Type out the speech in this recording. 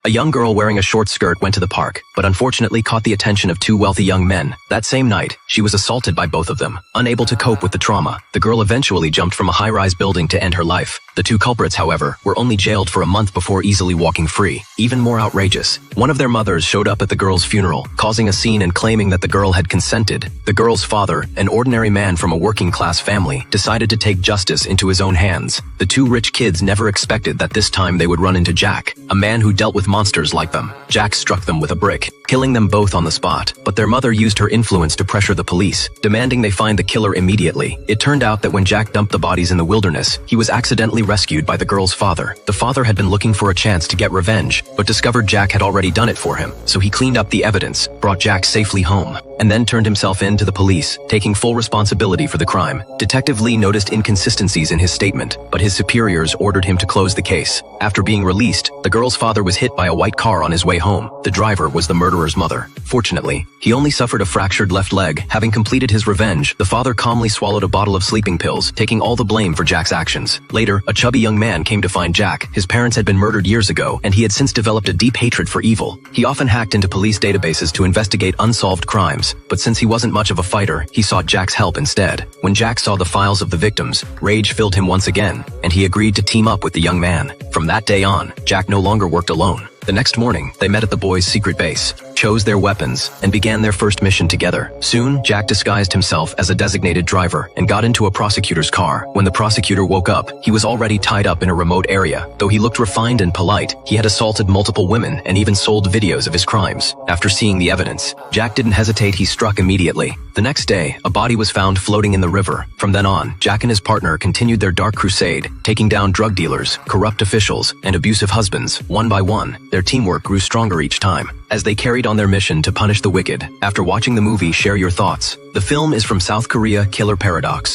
A young girl wearing a short skirt went to the park, but unfortunately caught the attention of two wealthy young men. That same night, she was assaulted by both of them. Unable to cope with the trauma, the girl eventually jumped from a high-rise building to end her life. The two culprits, however, were only jailed for a month before easily walking free. Even more outrageous, one of their mothers showed up at the girl's funeral, causing a scene and claiming that the girl had consented. The girl's father, an ordinary man from a working-class family, decided to take justice into his own hands. The two rich kids never expected that this time they would run into Jack, a man who dealt with monsters like them. Jack struck them with a brick, killing them both on the spot. But their mother used her influence to pressure the police, demanding they find the killer immediately. It turned out that when Jack dumped the bodies in the wilderness, he was accidentally rescued by the girl's father. The father had been looking for a chance to get revenge, but discovered Jack had already done it for him. So he cleaned up the evidence, brought Jack safely home, and then turned himself in to the police, taking full responsibility for the crime. Detective Lee noticed inconsistencies in his statement, but his superiors ordered him to close the case. After being released, the girl's father was hit by a white car on his way home. The driver was the murderer's mother. Fortunately, he only suffered a fractured left leg. Having completed his revenge, the father calmly swallowed a bottle of sleeping pills, taking all the blame for Jack's actions. Later, a chubby young man came to find Jack. His parents had been murdered years ago, and he had since developed a deep hatred for evil. He often hacked into police databases to investigate unsolved crimes, but since he wasn't much of a fighter, he sought Jack's help instead. When Jack saw the files of the victims, rage filled him once again, and he agreed to team up with the young man. From that day on, Jack no longer worked alone. The next morning, they met at the boys' secret base, chose their weapons, and began their first mission together. Soon, Jack disguised himself as a designated driver and got into a prosecutor's car. When the prosecutor woke up, he was already tied up in a remote area. Though he looked refined and polite, he had assaulted multiple women and even sold videos of his crimes. After seeing the evidence, Jack didn't hesitate, he struck immediately. The next day, a body was found floating in the river. From then on, Jack and his partner continued their dark crusade, taking down drug dealers, corrupt officials, and abusive husbands, one by one. Their teamwork grew stronger each time, as they carried on their mission to punish the wicked. After watching the movie, share your thoughts. The film is from South Korea, Killer Paradox.